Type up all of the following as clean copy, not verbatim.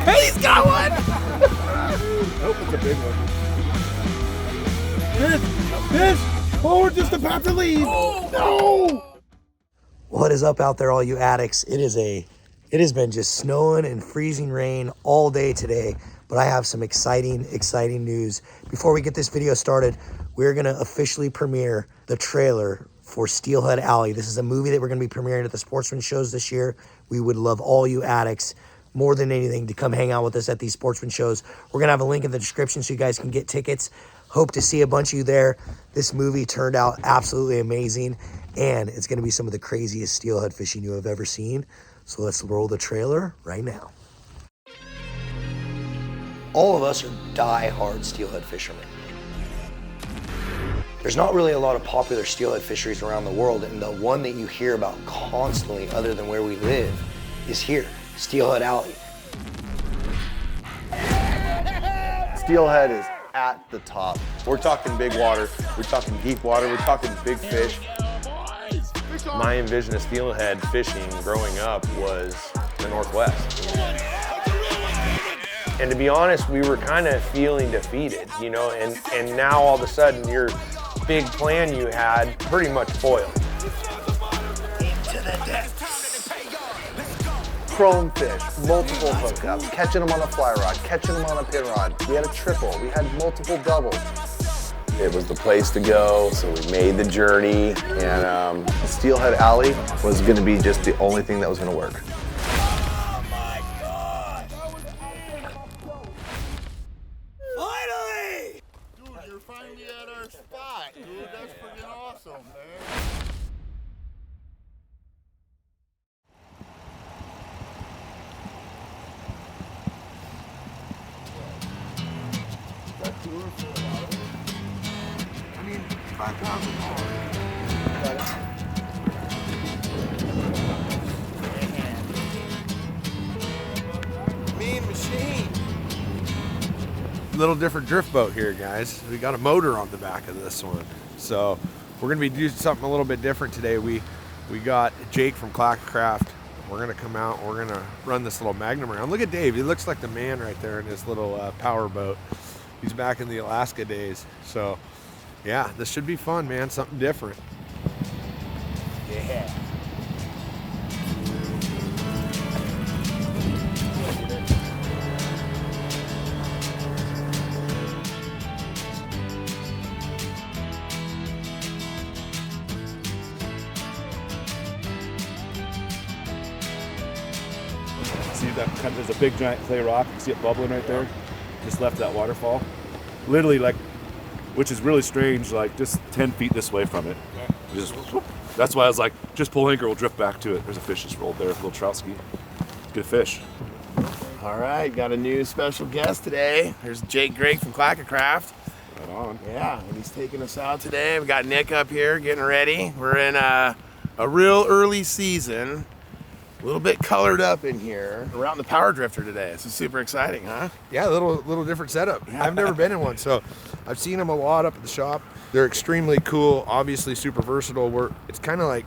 He's got one! Nope, it's a big one. Fish! Oh, we're just about to leave. Oh, no! What is up out there, all you addicts? It has been just snowing and freezing rain all day today, but I have some exciting news. Before we get this video started, we're gonna officially premiere the trailer for Steelhead Alley. This is a movie that we're gonna be premiering at the Sportsman shows this year. We would love all you addicts more than anything to come hang out with us at these Sportsman shows. We're gonna have a link in the description so you guys can get tickets. Hope to see a bunch of you there. This movie turned out absolutely amazing, and it's gonna be some of the craziest steelhead fishing you have ever seen. So let's roll the trailer right now. All of us are die-hard steelhead fishermen. There's not really a lot of popular steelhead fisheries around the world, and the one that you hear about constantly, other than where we live, is here, Steelhead Alley. Steelhead is at the top. We're talking big water, we're talking deep water, we're talking big fish. My envision of steelhead fishing growing up was the Northwest. And to be honest, we were kind of feeling defeated, you know, and now all of a sudden your big plan you had pretty much foiled. Into the depths. Chrome fish, multiple hookups, catching them on a fly rod, catching them on a pin rod. We had a triple, we had multiple doubles. It was the place to go, so we made the journey, and Steelhead Alley was gonna be just the only thing that was gonna work. Oh my God! Finally! Dude, you're finally at our spot, dude. That's freaking awesome, man. I mean, $5,000. Mean machine. Little different drift boat here, guys. We got a motor on the back of this one. So we're gonna be doing something a little bit different today. We got Jake from Clackacraft. We're gonna come out and we're gonna run this little Magnum around. Look at Dave, he looks like the man right there in his little power boat. He's back in the Alaska days. So yeah, this should be fun, man, something different. Yeah. See that kind of, there's a big giant clay rock. You see it bubbling right there? Just left that waterfall. Literally, like, which is really strange, like just 10 feet this way from it. Just whoop. That's why I was like, just pull anchor, we'll drift back to it. There's a fish just rolled there, a little trout ski. Good fish. All right, got a new special guest today. There's Jake Drake from Clackacraft. Right on. Yeah, and he's taking us out today. We got Nick up here getting ready. We're in a real early season. A little bit colored up in here. We're out in the Power Drifter today. This is super exciting, huh? Yeah, a little different setup. I've never been in one, so I've seen them a lot up at the shop. They're extremely cool, obviously super versatile. It's kind of like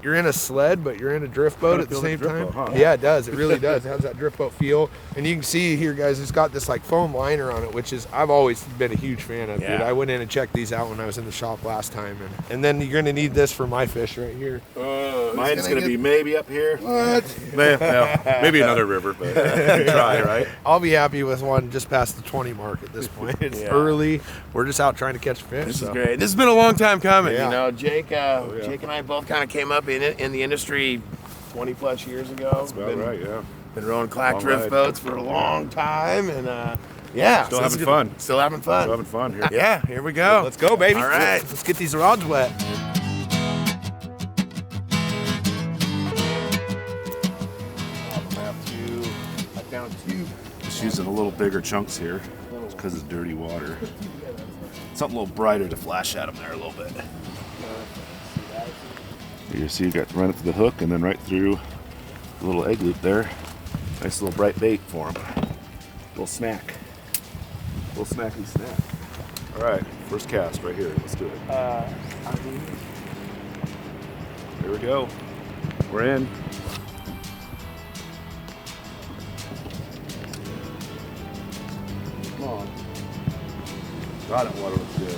you're in a sled, but you're in a drift boat at the same time. Boat, huh? Yeah, it does. It really does. It has that drift boat feel. And you can see here, guys, it's got this like foam liner on it, which is I've always been a huge fan of. Yeah. Dude, I went in and checked these out when I was in the shop last time, and then you're gonna need this for my fish right here. Mine's gonna be maybe up here. What? Maybe another river, but try, right? I'll be happy with one just past the 20 mark at this point. It's early. We're just out trying to catch fish. This is great. This has been a long time coming. Yeah. You know, Jake and I both kind of came up in the industry 20 plus years ago. That's about right, yeah. Been rowing clack Long drift ride. boats for a long time, and yeah, Still so having this is fun. good. Still having fun. Still having fun here. Yeah, here we go. Let's go, baby. All right. Let's get these rods wet. I found two. Just using a little bigger chunks here, just because it's dirty water. Something a little brighter to flash at them there a little bit. You see you got to run it to the hook and then right through the little egg loop there. Nice little bright bait for them. Little snack. Little snacky snack. All right, first cast right here. Let's do it. Here we go. We're in. God, that water looks good.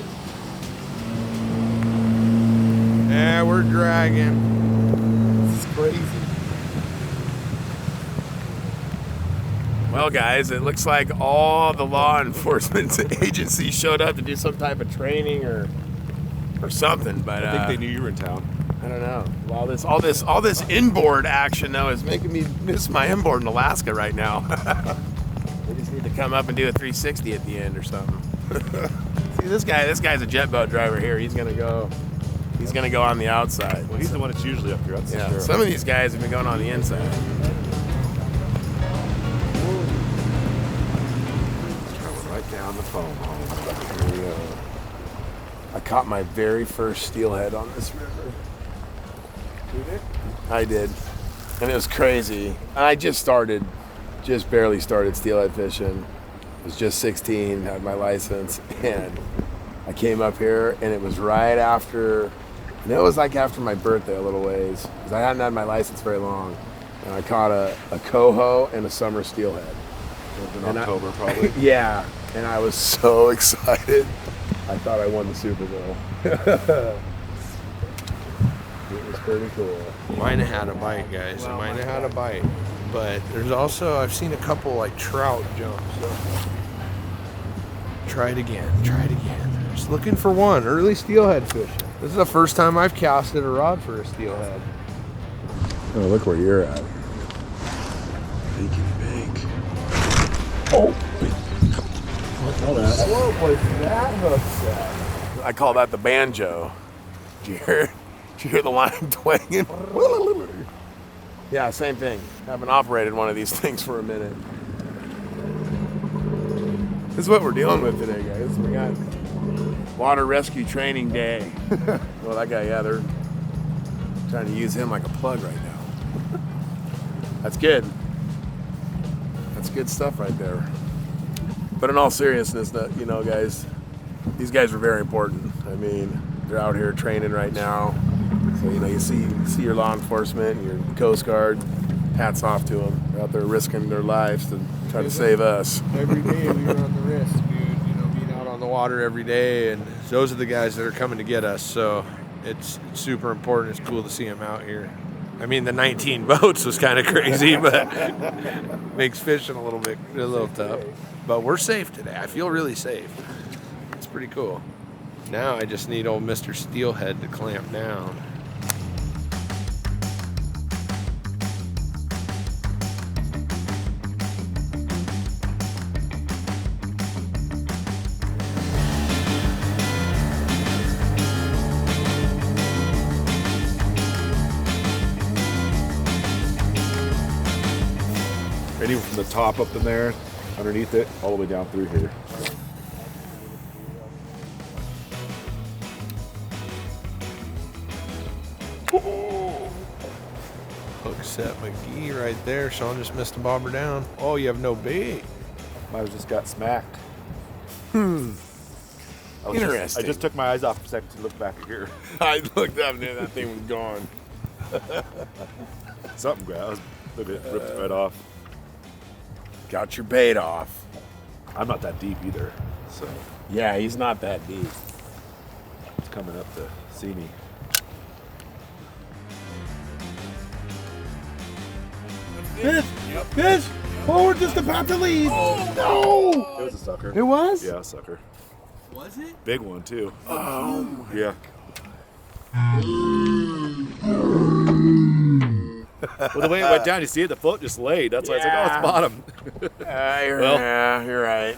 Yeah, we're dragging. This is crazy. Well, guys, it looks like all the law enforcement agencies showed up to do some type of training or something. But I think they knew you were in town. I don't know. All this inboard action though is making me miss my inboard in Alaska right now. We just need to come up and do a 360 at the end or something. See this guy's a jet boat driver here. He's gonna go on the outside. Well, he's the one that's usually up here. That's Yeah. for sure. Some of these guys have been going on the inside. Coming right down the foam hole. Here we go. I caught my very first steelhead on this river. You did? I did. And it was crazy. I just barely started steelhead fishing. I was just 16, had my license, and I came up here and it was right after, and it was like after my birthday a little ways, because I hadn't had my license very long. And I caught a coho and a summer steelhead. In And October, probably. Yeah, and I was so excited. I thought I won the Super Bowl. It was pretty cool. Might have had a bite, guys. I might have had a bite. But there's also, I've seen a couple like trout jump. So try it again. Just looking for one. Early steelhead fishing. This is the first time I've casted a rod for a steelhead. Oh, look where you're at. Oh! What was that hook set? I call that the banjo. Did you hear the line twanging? Yeah, same thing. Haven't operated one of these things for a minute. This is what we're dealing with today, guys. We got water rescue training day. Well, that guy, yeah, they're trying to use him like a plug right now. That's good. That's good stuff right there. But in all seriousness, guys, these guys are very important. I mean, they're out here training right now. So, you see your law enforcement and your Coast Guard, hats off to them. They're out there risking their lives to try to save us. Every day we run the risk, dude. Being out on the water every day, and those are the guys that are coming to get us. So it's super important. It's cool to see them out here. I mean, the 19 boats was kind of crazy, but makes fishing a little tough. But we're safe today. I feel really safe. It's pretty cool. Now I just need old Mr. Steelhead to clamp down. And even from the top up in there, underneath it, all the way down through here. Hook set McGee right there. Sean just missed a bobber down. Oh, you have no bait. Mine just got smacked. Interesting. I just took my eyes off for a second to look back at here. I looked up and that thing was gone. Something grabbed. Look at it, ripped it right off. Got your bait off. I'm not that deep either, so Yeah, he's not that deep. it's coming up to see me. Fish! Oh, we're just about to leave. Oh, no! It was a sucker. It was? Yeah, a sucker. Was it? Big one too. Oh, Yeah. Well, the way it went down, you see it, the float just laid. That's why it's like, oh, it's bottom. You're right.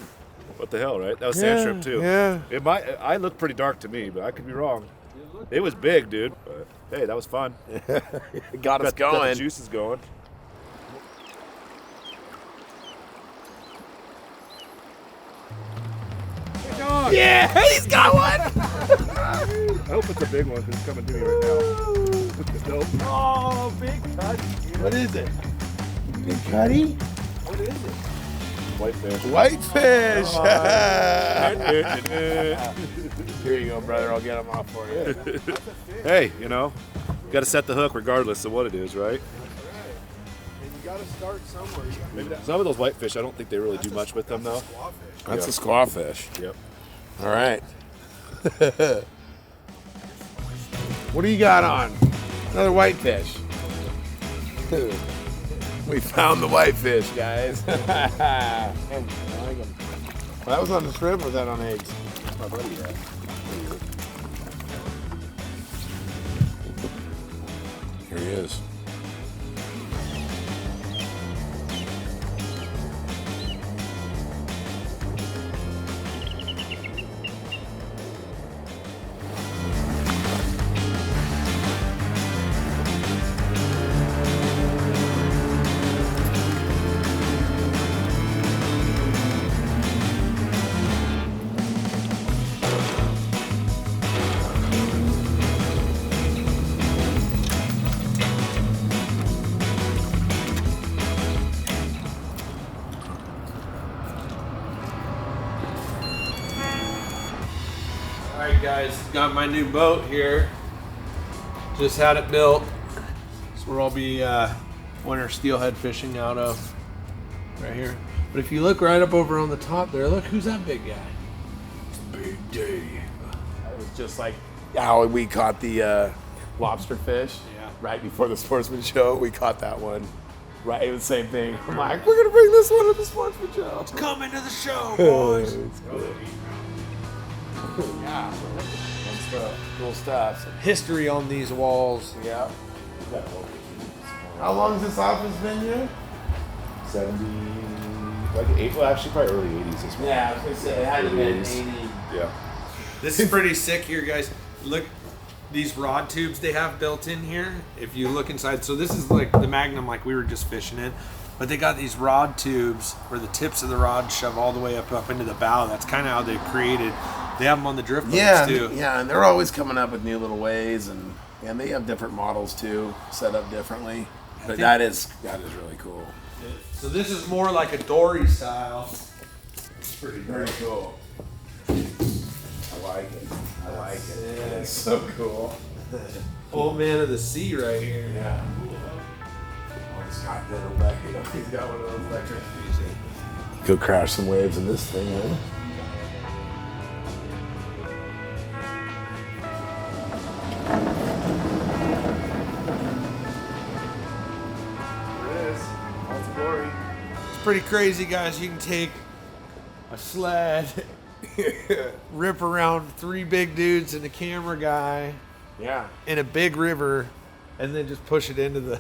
What the hell, right? That was sand shrimp too. Yeah. It might. I looked pretty dark to me, but I could be wrong. It was big, dude. But hey, that was fun. It got us Got the going. juices going. Yeah, he's got one. I hope it's a big one because it's coming to me right now. Nope. Oh, big cutty. What is it? Big cutty? What is it? Whitefish. Whitefish. Oh. Here you go, brother. I'll get them off for you. Hey, got to set the hook regardless of what it is, right? And you got to start somewhere. Some of those whitefish, I don't think they really do much with them though. That's a squawfish. Yep. All right. What do you got on? Another whitefish. We found the whitefish, guys. I like 'em. Well, that was on the shrimp or was that on eggs? My buddy had. Here he is. Alright guys, got my new boat here. Just had it built. That's where I'll be winter steelhead fishing out of. Right here. But if you look right up over on the top there, look who's that big guy. Big Dave. That was just like how we caught the lobster fish. Yeah. Right before the sportsman show, we caught that one. Right, it was the same thing. I'm like, we're gonna bring this one to the sportsman show. It's coming to the show, boys. It's cool. Yeah. Fun stuff. Cool stuff. History on these walls. Yeah. How long has this office been here? 70, like 8, well actually probably early 80s as well. Yeah, I was gonna say it hadn't been 80. Yeah. This is pretty sick here, guys. Look, these rod tubes they have built in here. If you look inside, so this is like the Magnum like we were just fishing in. But they got these rod tubes where the tips of the rod shove all the way up into the bow. That's kind of how they created. They have them on the drift boats too. Yeah, and they're always coming up with new little ways, and they have different models too, set up differently. But that is really cool. So this is more like a dory style. It's pretty very cool. I like it. I like it. Yeah, it's so cool. Old man of the sea right here. Yeah. Oh, he's got that electric. He's got one of those electric. Go crash some waves in this thing, man. It's pretty crazy, guys. You can take a sled, rip around 3 big dudes and a camera guy Yeah. in a big river, and then just push it into the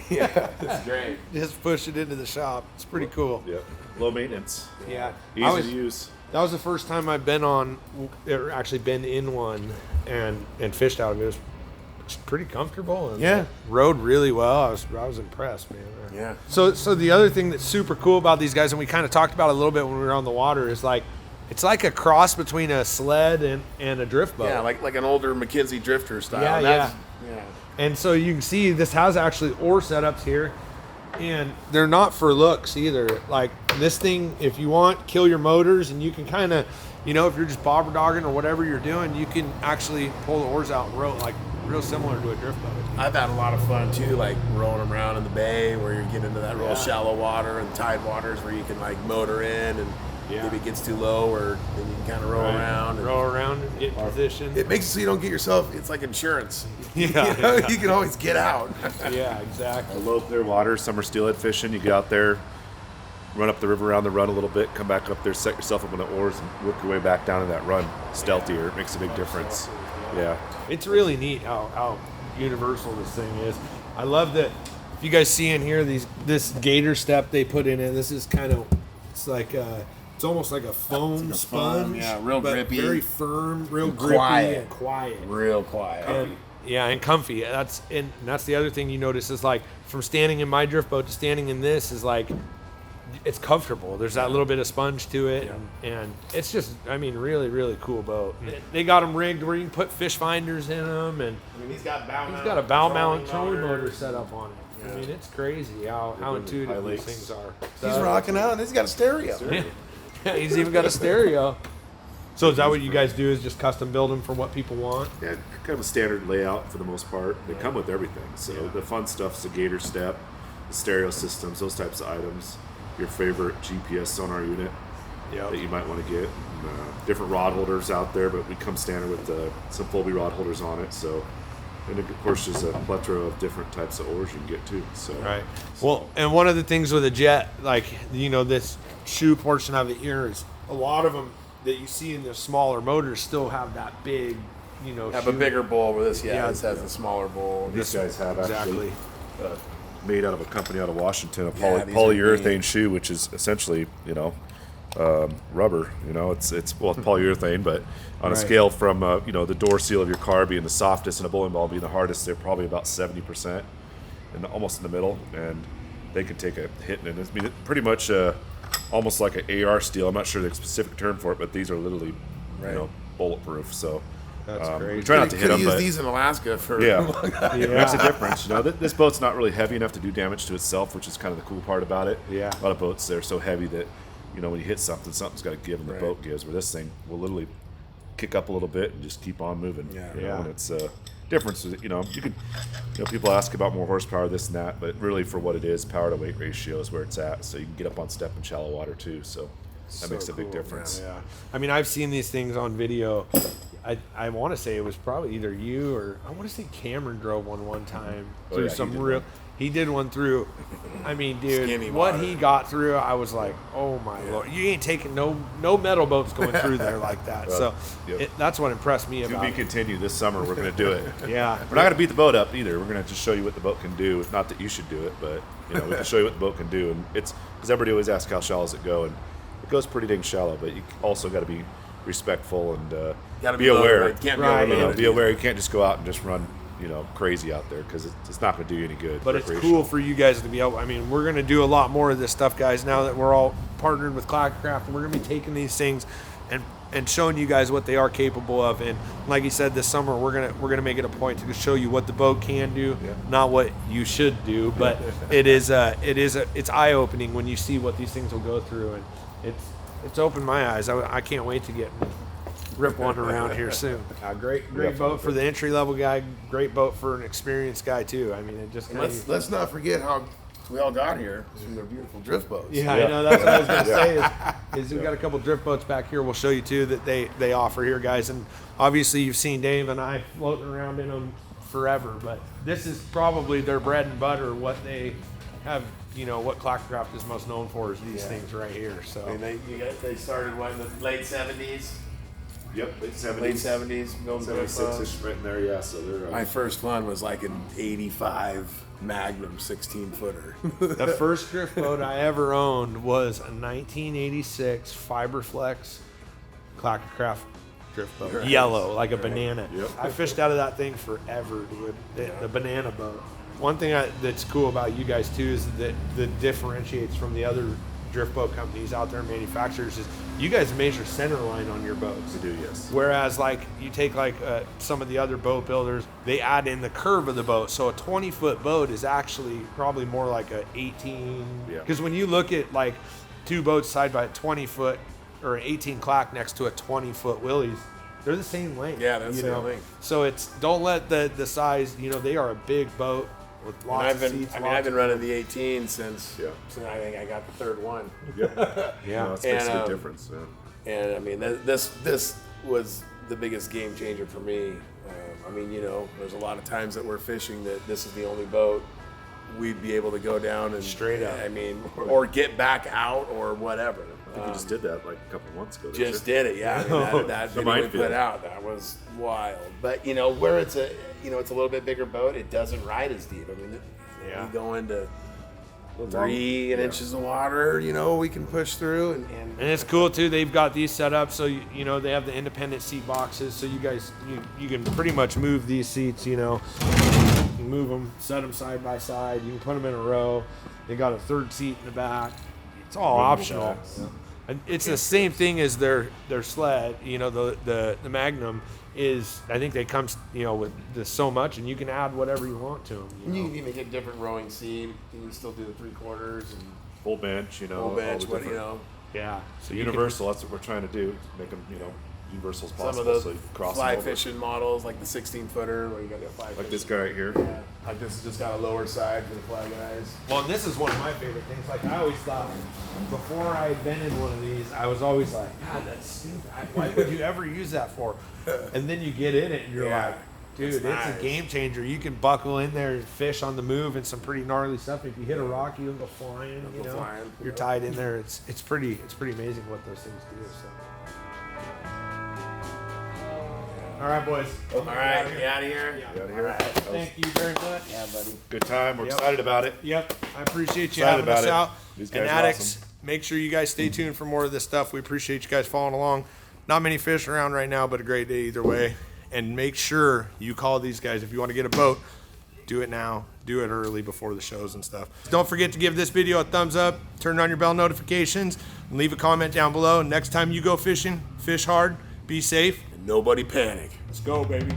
Yeah, it's great. just push it into the shop. It's pretty cool. Yep. Low maintenance. Yeah. Easy to use. That was the first time I've been on, or actually been in one and fished out of it. It was pretty comfortable and Yeah. rode really well. I was impressed, man. Yeah. So the other thing that's super cool about these guys, and we kind of talked about it a little bit when we were on the water, is like it's like a cross between a sled and a drift boat. Yeah, like an older McKinsey drifter style. Yeah, yeah. And so you can see this has actually oar setups here, and they're not for looks either. Like this thing, if you want, kill your motors, and you can kind of, if you're just bobber dogging or whatever you're doing, you can actually pull the oars out and row like real similar to a drift boat. I've had a lot of fun too, like rolling around in the bay where you get into that real shallow water and tide waters where you can like motor in and maybe it gets too low or then you can kind of roll around. And Roll around and get in position. it makes it so you don't get yourself, it's like insurance. Yeah, You can always get out. yeah, exactly. Low clear water, summer steelhead fishing. You get out there, run up the river around the run a little bit, come back up there, set yourself up on the oars, and work your way back down in that run. Stealthier. It makes a big difference. Yeah. It's really neat how universal this thing is. I love that. If you guys see in here this gator step they put in it, this is kind of it's almost like a foam sponge. Yeah, real but grippy. very firm, real grippy Quiet. and quiet. Real quiet. And comfy. That's the other thing you notice is like from standing in my drift boat to standing in this is like it's comfortable. There's that little bit of sponge to it, and it's just, really, really cool boat. They got them rigged where you can put fish finders in them, and he's got a bow mount trolling motor set up on it. Yeah. It's crazy how intuitive these things are. He's rocking out and he's got a stereo. Yeah, he's even got a stereo. So is that what you guys do? Is just custom build them for what people want? Yeah, kind of a standard layout for the most part. They come with everything. So the fun stuff's the gator step, the stereo systems, those types of items. Your favorite GPS sonar unit, Yep. that you might want to get. And, different rod holders out there, but we come standard with some Fulby rod holders on it. So, and of course, there's a plethora of different types of oars you can get too. So, Right. Well, and one of the things with a jet, like, you know, this shoe portion of it here is a lot of them that you see in the smaller motors still have that big, you know, Have a bigger bowl where this, this has yeah. a smaller bowl. these guys have exactly. actually made out of a company out of Washington, a these are polyurethane neat. shoe, which is essentially, you know, rubber. You know, it's polyurethane, but on a scale from you know, the door seal of your car being the softest and a bowling ball being the hardest, they're probably about 70% and almost in the middle, and they can take a hit. And it's, I mean, it's pretty much almost like an AR steel. I'm not sure the specific term for it, but these are literally you know, bulletproof. So That's great. we try not to hit them, use but these in Alaska for yeah, it makes a difference. You know, this boat's not really heavy enough to do damage to itself, which is kind of the cool part about it. Yeah. A lot of boats, they're so heavy that, you know, when you hit something, something's got to give, and the boat gives. Where this thing will literally kick up a little bit and just keep on moving. Yeah. You know, and it's difference. You know, you can, you know, people ask about more horsepower, this and that, but really for what it is, power to weight ratio is where it's at. So you can get up on step in shallow water too. So that makes a big difference. Yeah. I mean, I've seen these things on video. I want to say it was probably either you or I want to say Cameron drove one time through yeah, some he did real. one. He did one through. I mean, dude, Skinny what water. he got through, I was like, oh my lord, you ain't taking no metal boats going through there like that. So Yep. that's what impressed me To about be it. continued this summer. We're going to do it. Yeah. We're not going to beat the boat up either. We're going to just show you what the boat can do. Not that you should do it, but you know, we can show you what the boat can do. And it's because everybody always asks how shallow does it go, and it goes pretty dang shallow. But you also got to be respectful and Gotta be aware. motivated. Can't be Right. You know, overloaded be either. aware. You can't just go out and just run, you know, crazy out there because it's not going to do you any good. But it's recreational. cool for you guys to be able. I mean, we're going to do a lot more of this stuff, guys. Now that we're all partnered with Clackacraft, and we're going to be taking these things and showing you guys what they are capable of. And like you said, this summer we're gonna make it a point to show you what the boat can do, not what you should do. But it's eye opening when you see what these things will go through, and it's opened my eyes. I can't wait to rip one around here soon. Great boat for the entry level guy. Great boat for an experienced guy too. I mean, it just kind of. Let's not forget how we all got here from their beautiful drift boats. Yeah, I know. That's what I was going to say is we've got a couple drift boats back here we'll show you too that they offer here, guys. And obviously you've seen Dave and I floating around in them forever, but this is probably their bread and butter, what they have, you know, what Clackacraft is most known for is these things right here. So I mean, they started in the late 70s. Yep, late 70s. Late 70s, building drift boats. 76-ish right in there, yeah. So they're My first one was like an 85 Magnum 16-footer. the first drift boat I ever owned was a 1986 Fiberflex Clackacraft drift boat. Yellow, like a banana. Yep. I fished out of that thing forever, dude. The banana boat. One thing that's cool about you guys too is that differentiates from the other drift boat companies out there, manufacturers, is you guys measure center line on your boats. We do, yes. Whereas like you take like some of the other boat builders, they add in the curve of the boat. So a 20-foot boat is actually probably more like a 18. Yeah. Because when you look at like two boats side by 20-foot or an 18 clack next to a 20-foot Willys, they're the same length. Yeah, they're the you same know? length. So it's don't let the size. You know, they are a big boat with lots of seats. I've been running the 18 since Yeah. I think I got the third one. Yeah, no, it makes a And, big difference. Yeah. And I mean, this was the biggest game changer for me. I mean, you know, there's a lot of times that we're fishing that this is the only boat we'd be able to go down and Straight up. I mean, or get back out or whatever. I think you just did that like a couple of months ago. didn't Just you? did it, yeah. I mean, that The video we minefield. put out, that was wild. But you know, where it's a little bit bigger boat, it doesn't ride as deep. I mean, Yeah. we go into 3 inches of water, you know, we can push through and And it's cool too. They've got these set up so you know they have the independent seat boxes, so you guys you can pretty much move these seats. You know, you can move them, set them side by side. You can put them in a row. They got a third seat in the back. It's all optional. And it's the same thing as their sled. You know, the Magnum is. I think they come with this so much, and you can add whatever you want to them. And you can even get different rowing seat. You can still do the 3/4 and Full bench, you know. full bench, all the what you different- know. Yeah. So universal, that's what we're trying to do. Make them, universal as Some possible. of those so you cross them fly over. fishing models, like the 16-footer, where you got that fly Like fishing. this guy right here. Yeah. Like this has just got a lower side for the fly guys. Well, and this is one of my favorite things. Like I always thought, before I invented one of these, I was always like, God, that's stupid. Why would you ever use that for? And then you get in it and you're Yeah, like, dude, it's nice. a game changer. You can buckle in there and fish on the move and some pretty gnarly stuff. If you hit a rock, you can go flying. You go know, flying, you're yeah. tied in there. It's pretty amazing what those things do. So. All right, boys. All right, get out of here. Get out of here. Thank you very much. Yeah, buddy. Good time. We're Yep. excited about it. Yep, I appreciate you Excited having us about it. out. These And guys are addicts, awesome. make sure you guys stay tuned for more of this stuff. We appreciate you guys following along. Not many fish around right now, but a great day either way. And make sure you call these guys if you want to get a boat. Do it now. Do it early before the shows and stuff. Don't forget to give this video a thumbs up, turn on your bell notifications, and leave a comment down below. Next time you go fishing, fish hard, be safe. Nobody panic. Let's go, baby.